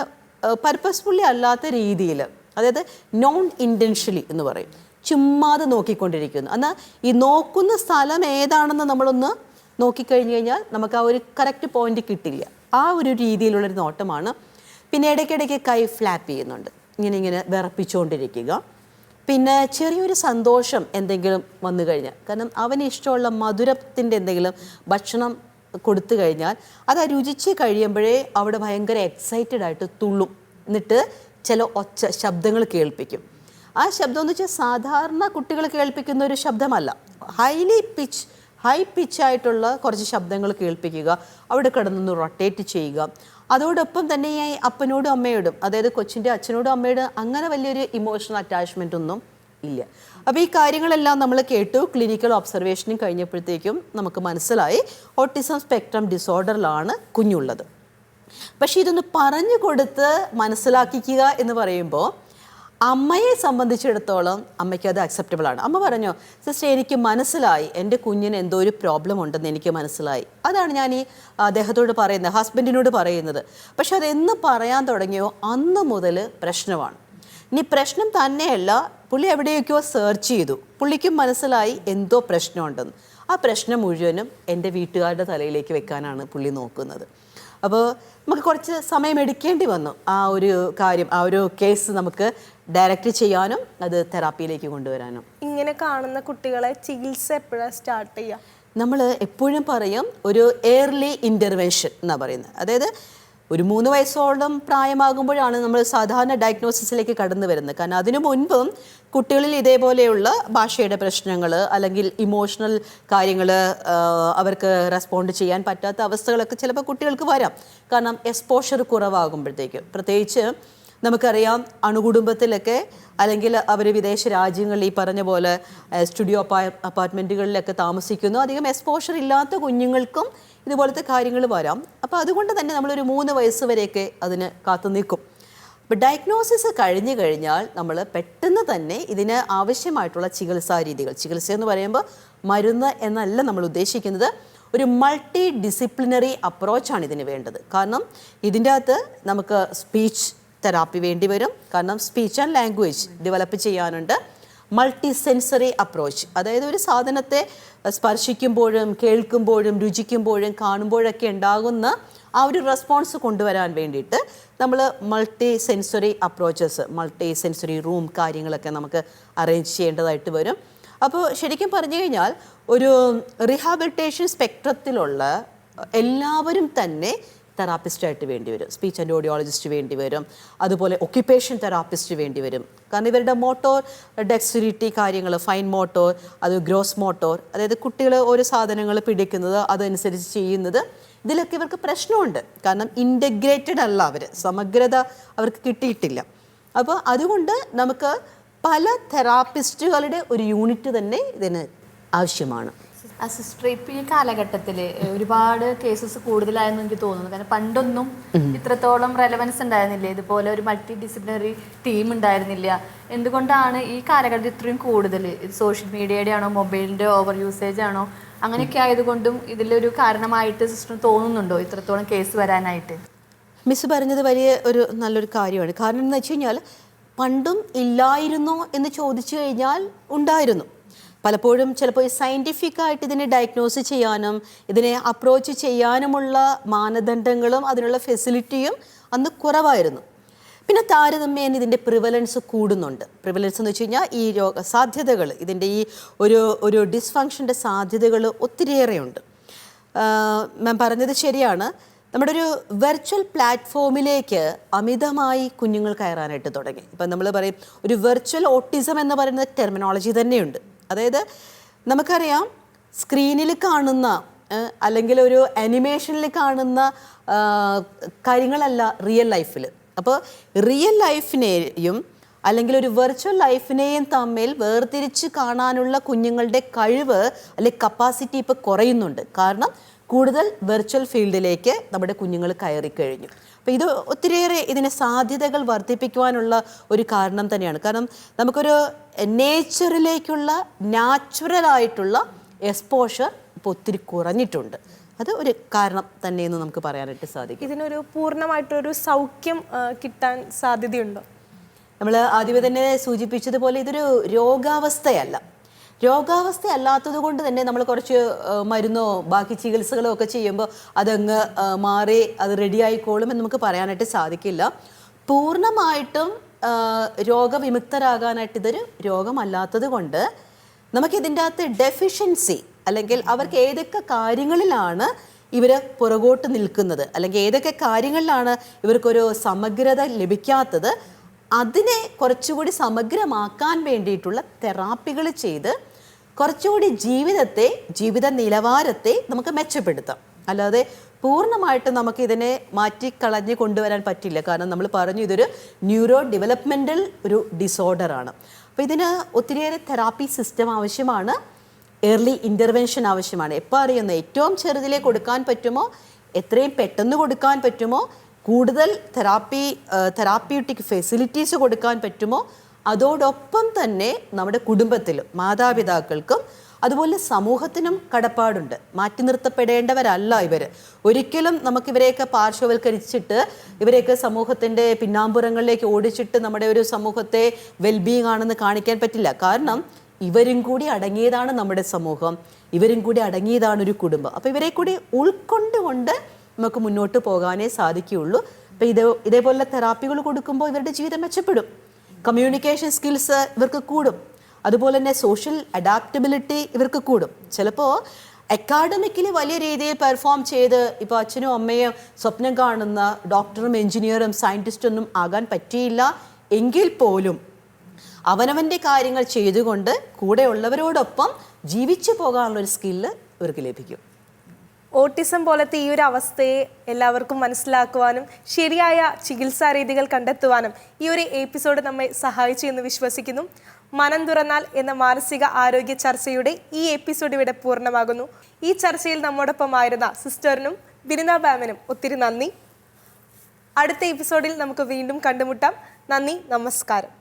പർപ്പസ്ഫുള്ളി അല്ലാത്ത രീതിയിൽ, അതായത് നോൺ ഇൻറ്റൻഷ്യലി എന്ന് പറയും, ചുമ്മാതെ നോക്കിക്കൊണ്ടിരിക്കുന്നു. എന്നാൽ ഈ നോക്കുന്ന സ്ഥലം ഏതാണെന്ന് നമ്മളൊന്ന് നോക്കിക്കഴിഞ്ഞ് കഴിഞ്ഞാൽ നമുക്ക് ആ ഒരു കറക്റ്റ് പോയിന്റ് കിട്ടില്ല. ആ ഒരു രീതിയിലുള്ളൊരു നോട്ടമാണ്. പിന്നെ ഇടയ്ക്കിടയ്ക്ക് കൈ ഫ്ലാപ്പ് ചെയ്യുന്നുണ്ട്, ഇങ്ങനെ വിറപ്പിച്ചുകൊണ്ടിരിക്കുക. പിന്നെ ചെറിയൊരു സന്തോഷം എന്തെങ്കിലും വന്നു കഴിഞ്ഞാൽ, കാരണം അവന് ഇഷ്ടമുള്ള മധുരത്തിൻ്റെ എന്തെങ്കിലും ഭക്ഷണം കൊടുത്തു കഴിഞ്ഞാൽ അത് രുചിച്ച് കഴിയുമ്പോഴേ അവിടെ ഭയങ്കര എക്സൈറ്റഡ് ആയിട്ട് തുള്ളും, എന്നിട്ട് ചില ശബ്ദങ്ങൾ കേൾപ്പിക്കും. ആ ശബ്ദം എന്ന് വെച്ചാൽ സാധാരണ കുട്ടികൾ കേൾപ്പിക്കുന്ന ഒരു ശബ്ദമല്ല, ഹൈ പിച്ചായിട്ടുള്ള കുറച്ച് ശബ്ദങ്ങൾ കേൾപ്പിക്കുക, അവിടെ കിടന്നൊന്ന് റൊട്ടേറ്റ് ചെയ്യുക. അതോടൊപ്പം തന്നെ ഈ അപ്പനോടും അമ്മയോടും, അതായത് കൊച്ചിൻ്റെ അച്ഛനോടും അമ്മയോടും അങ്ങനെ വലിയൊരു ഇമോഷണൽ അറ്റാച്ച്മെൻ്റ് ഒന്നും ഇല്ല. അപ്പോൾ ഈ കാര്യങ്ങളെല്ലാം നമ്മൾ കേട്ടു. ക്ലിനിക്കൽ ഒബ്സർവേഷനും കഴിഞ്ഞപ്പോഴത്തേക്കും നമുക്ക് മനസ്സിലായി ഓട്ടിസം സ്പെക്ട്രം ഡിസോർഡറിലാണ് കുഞ്ഞുള്ളത്. പക്ഷേ ഇതൊന്ന് പറഞ്ഞു കൊടുത്ത് മനസ്സിലാക്കിക്കുക എന്ന് പറയുമ്പോൾ അമ്മയെ സംബന്ധിച്ചിടത്തോളം അമ്മയ്ക്ക് അത് അക്സെപ്റ്റബിൾ ആണ്. അമ്മ പറഞ്ഞു, സിസ്റ്റർ എനിക്ക് മനസ്സിലായി, എൻ്റെ കുഞ്ഞിന് എന്തോ ഒരു പ്രോബ്ലം ഉണ്ടെന്ന് എനിക്ക് മനസ്സിലായി. അതാണ് ഞാൻ ഈ അദ്ദേഹത്തോട് പറയുന്നത്, ഹസ്ബൻഡിനോട് പറയുന്നത്. പക്ഷെ അതെന്ന് പറയാൻ തുടങ്ങിയോ അന്ന് മുതൽ പ്രശ്നമാണ്. ഇനി പ്രശ്നം തന്നെയല്ല, പുള്ളി എവിടെയൊക്കെയോ സെർച്ച് ചെയ്തു, പുള്ളിക്കും മനസ്സിലായി എന്തോ പ്രശ്നമുണ്ടെന്ന്. ആ പ്രശ്നം മുഴുവനും എൻ്റെ വീട്ടുകാരുടെ തലയിലേക്ക് വെക്കാനാണ് പുള്ളി നോക്കുന്നത്. അപ്പോൾ നമുക്ക് കുറച്ച് സമയം എടുക്കേണ്ടി വന്നു ആ ഒരു കാര്യം, ആ ഒരു കേസ് നമുക്ക് ഡയറക്റ്റ് ചെയ്യാനും അത് തെറാപ്പിയിലേക്ക് കൊണ്ടുവരാനും. ഇങ്ങനെ കാണുന്ന കുട്ടികളെ ചികിത്സ എപ്പോഴാണ് സ്റ്റാർട്ട് ചെയ്യുക? നമ്മൾ എപ്പോഴും പറയും ഒരു ഏർലി ഇൻ്റർവെൻഷൻ എന്നാണ് പറയുന്നത്. അതായത് ഒരു 3 വയസ്സോളം പ്രായമാകുമ്പോഴാണ് നമ്മൾ സാധാരണ ഡയഗ്നോസിസിലേക്ക് കടന്നു വരുന്നത്. കാരണം അതിനു മുൻപും കുട്ടികളിൽ ഇതേപോലെയുള്ള ഭാഷയുടെ പ്രശ്നങ്ങൾ അല്ലെങ്കിൽ ഇമോഷണൽ കാര്യങ്ങൾ, അവർക്ക് റെസ്പോണ്ട് ചെയ്യാൻ പറ്റാത്ത അവസ്ഥകളൊക്കെ ചിലപ്പോൾ കുട്ടികൾക്ക് വരാം. കാരണം എക്സ്പോഷർ കുറവാകുമ്പോഴത്തേക്കും, പ്രത്യേകിച്ച് നമുക്കറിയാം അണുകുടുംബത്തിലൊക്കെ അല്ലെങ്കിൽ അവർ വിദേശ രാജ്യങ്ങളിൽ ഈ പറഞ്ഞ പോലെ സ്റ്റുഡിയോ അപ്പാർട്ട്മെൻറ്റുകളിലൊക്കെ താമസിക്കുന്നു. അധികം എക്സ്പോഷർ ഇല്ലാത്ത കുഞ്ഞുങ്ങൾക്കും ഇതുപോലത്തെ കാര്യങ്ങൾ വരാം. അപ്പോൾ അതുകൊണ്ട് തന്നെ നമ്മളൊരു 3 വയസ്സ് വരെയൊക്കെ അതിന് കാത്തു നിൽക്കും. അപ്പോൾ ഡയഗ്നോസിസ് കഴിഞ്ഞു കഴിഞ്ഞാൽ നമ്മൾ പെട്ടെന്ന് തന്നെ ഇതിന് ആവശ്യമായിട്ടുള്ള ചികിത്സാ രീതികൾ, ചികിത്സ എന്ന് പറയുമ്പോൾ മരുന്ന് എന്നല്ല നമ്മൾ ഉദ്ദേശിക്കുന്നത്, ഒരു മൾട്ടി ഡിസിപ്ലിനറി അപ്രോച്ചാണ് ഇതിന് വേണ്ടത്. കാരണം ഇതിൻ്റെ അകത്ത് നമുക്ക് സ്പീച്ച് തെറാപ്പി വേണ്ടി വരും. കാരണം സ്പീച്ച് ആൻഡ് ലാംഗ്വേജ് ഡെവലപ്പ് ചെയ്യാനുണ്ട്. മൾട്ടി സെൻസറി അപ്രോച്ച്, അതായത് ഒരു സാധനത്തെ സ്പർശിക്കുമ്പോഴും കേൾക്കുമ്പോഴും രുചിക്കുമ്പോഴും കാണുമ്പോഴൊക്കെ ഉണ്ടാകുന്ന ആ ഒരു റെസ്പോൺസ് കൊണ്ടുവരാൻ വേണ്ടിയിട്ട് നമ്മൾ multi sensory approaches, multi sensory room കാര്യങ്ങളൊക്കെ നമുക്ക് അറേഞ്ച് ചെയ്യേണ്ടതായിട്ട് വരും. അപ്പോൾ ശരിക്കും പറഞ്ഞു കഴിഞ്ഞാൽ ഒരു റീഹാബിലിറ്റേഷൻ സ്പെക്ട്രത്തിലുള്ള എല്ലാവരും തന്നെ തെറാപ്പിസ്റ്റായിട്ട് വേണ്ടി വരും. സ്പീച്ച് ആൻഡ് ഓഡിയോളജിസ്റ്റ് വേണ്ടി വരും, അതുപോലെ ഒക്യുപ്പേഷൻ തെറാപ്പിസ്റ്റ് വേണ്ടി വരും. കാരണം ഇവരുടെ മോട്ടോർ ഡെക്സിലിറ്റി കാര്യങ്ങൾ, ഫൈൻ മോട്ടോർ, അത് ഗ്രോസ് മോട്ടോർ, അതായത് കുട്ടികൾ ഓരോ സാധനങ്ങൾ പിടിക്കുന്നത് അതനുസരിച്ച് ചെയ്യുന്നത്, ഇതിലൊക്കെ ഇവർക്ക് പ്രശ്നമുണ്ട്. കാരണം ഇൻ്റഗ്രേറ്റഡ് അല്ല, അവർ സമഗ്രത അവർക്ക് കിട്ടിയിട്ടില്ല. അപ്പോൾ അതുകൊണ്ട് നമുക്ക് പല തെറാപ്പിസ്റ്റുകളുടെ ഒരു യൂണിറ്റ് തന്നെ ഇതിന് ആവശ്യമാണ്. സിസ്റ്റർ, ഇപ്പം ഈ കാലഘട്ടത്തിൽ ഒരുപാട് കേസസ് കൂടുതലായെന്ന് എനിക്ക് തോന്നുന്നു. കാരണം പണ്ടൊന്നും ഇത്രത്തോളം റെലവൻസ് ഉണ്ടായിരുന്നില്ല, ഇതുപോലെ ഒരു മൾട്ടി ഡിസിപ്ലിനറി ടീം ഉണ്ടായിരുന്നില്ല. എന്തുകൊണ്ടാണ് ഈ കാലഘട്ടത്തിൽ ഇത്രയും കൂടുതൽ? സോഷ്യൽ മീഡിയയുടെ ആണോ, മൊബൈലിൻ്റെ ഓവർ യൂസേജ് ആണോ, അങ്ങനെയൊക്കെ ആയതുകൊണ്ടും ഇതിലൊരു കാരണമായിട്ട് സിസ്റ്റർ തോന്നുന്നുണ്ടോ ഇത്രത്തോളം കേസ് വരാനായിട്ട്? മിസ് പറഞ്ഞത് ഒരു നല്ലൊരു കാര്യമാണ്. കാരണം എന്ന് വെച്ച് കഴിഞ്ഞാൽ പണ്ടും ഇല്ലായിരുന്നോ എന്ന് ചോദിച്ചു കഴിഞ്ഞാൽ ഉണ്ടായിരുന്നു. പലപ്പോഴും ചിലപ്പോൾ സയൻറ്റിഫിക്കായിട്ട് ഇതിനെ ഡയഗ്നോസ് ചെയ്യാനും ഇതിനെ അപ്രോച്ച് ചെയ്യാനുമുള്ള മാനദണ്ഡങ്ങളും അതിനുള്ള ഫെസിലിറ്റിയും അന്ന് കുറവായിരുന്നു. പിന്നെ താരതമ്യേന ഇതിൻ്റെ പ്രിവലൻസ് കൂടുന്നുണ്ട്. പ്രിവലൻസ് എന്ന് വെച്ച് കഴിഞ്ഞാൽ ഈ സാധ്യതകൾ, ഇതിൻ്റെ ഈ ഒരു ഡിസ്ഫങ്ഷൻ്റെ സാധ്യതകൾ ഒത്തിരിയേറെയുണ്ട്. മാം പറഞ്ഞത് ശരിയാണ്. നമ്മുടെ ഒരു വെർച്വൽ പ്ലാറ്റ്ഫോമിലേക്ക് അമിതമായി കുഞ്ഞുങ്ങൾ കയറാനായിട്ട് തുടങ്ങി. ഇപ്പം നമ്മൾ പറയും ഒരു വെർച്വൽ ഓട്ടിസം എന്ന് പറയുന്ന ടെർമിനോളജി തന്നെയുണ്ട്. അതായത് നമുക്കറിയാം സ്ക്രീനിൽ കാണുന്ന അല്ലെങ്കിൽ ഒരു അനിമേഷനിൽ കാണുന്ന കാര്യങ്ങളല്ല റിയൽ ലൈഫിൽ. അപ്പോൾ റിയൽ ലൈഫിനെയും അല്ലെങ്കിൽ ഒരു വെർച്വൽ ലൈഫിനെയും തമ്മിൽ വേർതിരിച്ച് കാണാനുള്ള കുഞ്ഞുങ്ങളുടെ കഴിവ് അല്ലെങ്കിൽ കപ്പാസിറ്റി ഇപ്പോൾ കുറയുന്നുണ്ട്. കാരണം കൂടുതൽ വെർച്വൽ ഫീൽഡിലേക്ക് നമ്മുടെ കുഞ്ഞുങ്ങൾ കയറിക്കഴിഞ്ഞു. അപ്പോൾ ഇത് ഒത്തിരിയേറെ ഇതിന് സാധ്യതകൾ വർദ്ധിപ്പിക്കുവാനുള്ള ഒരു കാരണം തന്നെയാണ്. കാരണം നമുക്കൊരു നേച്ചറിലേക്കുള്ള നാച്ചുറലായിട്ടുള്ള എക്സ്പോഷർ ഇപ്പോൾ ഒത്തിരി കുറഞ്ഞിട്ടുണ്ട്. അത് ഒരു കാരണം തന്നെയെന്ന് നമുക്ക് പറയാനായിട്ട് സാധിക്കും. ഇതിനൊരു പൂർണ്ണമായിട്ടൊരു സൗഖ്യം കിട്ടാൻ സാധ്യതയുണ്ടോ? നമ്മൾ ആദ്യമേ തന്നെ സൂചിപ്പിച്ചതുപോലെ ഇതൊരു രോഗാവസ്ഥയല്ല. രോഗാവസ്ഥ അല്ലാത്തത് കൊണ്ട് തന്നെ നമ്മൾ കുറച്ച് മരുന്നോ ബാക്കി ചികിത്സകളോ ഒക്കെ ചെയ്യുമ്പോൾ അതങ്ങ് മാറി അത് റെഡി ആയിക്കോളും എന്ന് നമുക്ക് പറയാനായിട്ട് സാധിക്കില്ല. പൂർണ്ണമായിട്ടും രോഗവിമുക്തരാകാനായിട്ട് ഇതൊരു രോഗമല്ലാത്തത് കൊണ്ട് നമുക്കിതിൻ്റെ അകത്ത് ഡെഫിഷ്യൻസി അല്ലെങ്കിൽ അവർക്ക് ഏതൊക്കെ കാര്യങ്ങളിലാണ് ഇവർ പുറകോട്ട് നിൽക്കുന്നത് അല്ലെങ്കിൽ ഏതൊക്കെ കാര്യങ്ങളിലാണ് ഇവർക്കൊരു സമഗ്രത ലഭിക്കാത്തത്, അതിനെ കുറച്ചുകൂടി സമഗ്രമാക്കാൻ വേണ്ടിയിട്ടുള്ള തെറാപ്പികൾ ചെയ്ത് കുറച്ചുകൂടി ജീവിത നിലവാരത്തെ നമുക്ക് മെച്ചപ്പെടുത്താം. അല്ലാതെ പൂർണ്ണമായിട്ട് നമുക്ക് ഇതിനെ മാറ്റിക്കളഞ്ഞ് കൊണ്ടുവരാൻ പറ്റില്ല. കാരണം നമ്മൾ പറഞ്ഞു ഇതൊരു ന്യൂറോ ഡെവലപ്മെൻ്റൽ ഒരു ഡിസോർഡറാണ്. അപ്പോൾ ഇതിന് ഒത്തിരിയേറെ തെറാപ്പി സിസ്റ്റം ആവശ്യമാണ്, ഏർലി ഇൻ്റർവെൻഷൻ ആവശ്യമാണ്. എപ്പോൾ അറിയുന്നത് ഏറ്റവും കൊടുക്കാൻ പറ്റുമോ, എത്രയും പെട്ടെന്ന് കൊടുക്കാൻ പറ്റുമോ, കൂടുതൽ തെറാപ്യൂട്ടിക് ഫെസിലിറ്റീസ് കൊടുക്കാൻ പറ്റുമോ, അതോടൊപ്പം തന്നെ നമ്മുടെ കുടുംബത്തിലും മാതാപിതാക്കൾക്കും അതുപോലെ സമൂഹത്തിനും കടപ്പാടുണ്ട്. മാറ്റി നിർത്തപ്പെടേണ്ടവരല്ല ഇവർ. ഒരിക്കലും നമുക്കിവരെയൊക്കെ പാർശ്വവൽക്കരിച്ചിട്ട് ഇവരെയൊക്കെ സമൂഹത്തിൻ്റെ പിന്നാമ്പുറങ്ങളിലേക്ക് ഓടിച്ചിട്ട് നമ്മുടെ ഒരു സമൂഹത്തെ വെൽബീയിങ് ആണെന്ന് കാണിക്കാൻ പറ്റില്ല. കാരണം ഇവരും കൂടി അടങ്ങിയതാണ് നമ്മുടെ സമൂഹം, ഇവരും കൂടി അടങ്ങിയതാണ് ഒരു കുടുംബം. അപ്പോൾ ഇവരെ കൂടി ഉൾക്കൊണ്ടുകൊണ്ട് നമുക്ക് മുന്നോട്ട് പോകാനേ സാധിക്കുകയുള്ളൂ. അപ്പോൾ ഇതേപോലുള്ള തെറാപ്പികൾ കൊടുക്കുമ്പോൾ ഇവരുടെ ജീവിതം മെച്ചപ്പെടും, കമ്മ്യൂണിക്കേഷൻ സ്കിൽസ് ഇവർക്ക് കൂടും, അതുപോലെ തന്നെ സോഷ്യൽ അഡാപ്റ്റബിലിറ്റി ഇവർക്ക് കൂടും. ചിലപ്പോൾ അക്കാഡമിക്കലി വലിയ രീതിയിൽ പെർഫോം ചെയ്ത് ഇപ്പോൾ അച്ഛനും അമ്മയും സ്വപ്നം കാണുന്ന ഡോക്ടറും എഞ്ചിനീയറും സയൻറ്റിസ്റ്റും ഒന്നും ആകാൻ പറ്റിയില്ല എങ്കിൽ പോലും അവനവൻ്റെ കാര്യങ്ങൾ ചെയ്തുകൊണ്ട് കൂടെയുള്ളവരോടൊപ്പം ജീവിച്ചു പോകാനുള്ളൊരു സ്കില്ല് ഇവർക്ക് ലഭിക്കും. ഓട്ടിസം പോലത്തെ ഈ ഒരു അവസ്ഥയെ എല്ലാവർക്കും മനസ്സിലാക്കുവാനും ശരിയായ ചികിത്സാ രീതികൾ കണ്ടെത്തുവാനും ഈ ഒരു എപ്പിസോഡ് നമ്മെ സഹായിച്ചു എന്ന് വിശ്വസിക്കുന്നു. മനം തുറന്നാൽ എന്ന മാനസിക ആരോഗ്യ ചർച്ചയുടെ ഈ എപ്പിസോഡ് ഇവിടെ പൂർണ്ണമാകുന്നു. ഈ ചർച്ചയിൽ നമ്മോടൊപ്പമായിരുന്ന സിസ്റ്ററിനും ബിനിന മാമിനും ഒത്തിരി നന്ദി. അടുത്ത എപ്പിസോഡിൽ നമുക്ക് വീണ്ടും കണ്ടുമുട്ടാം. നന്ദി, നമസ്കാരം.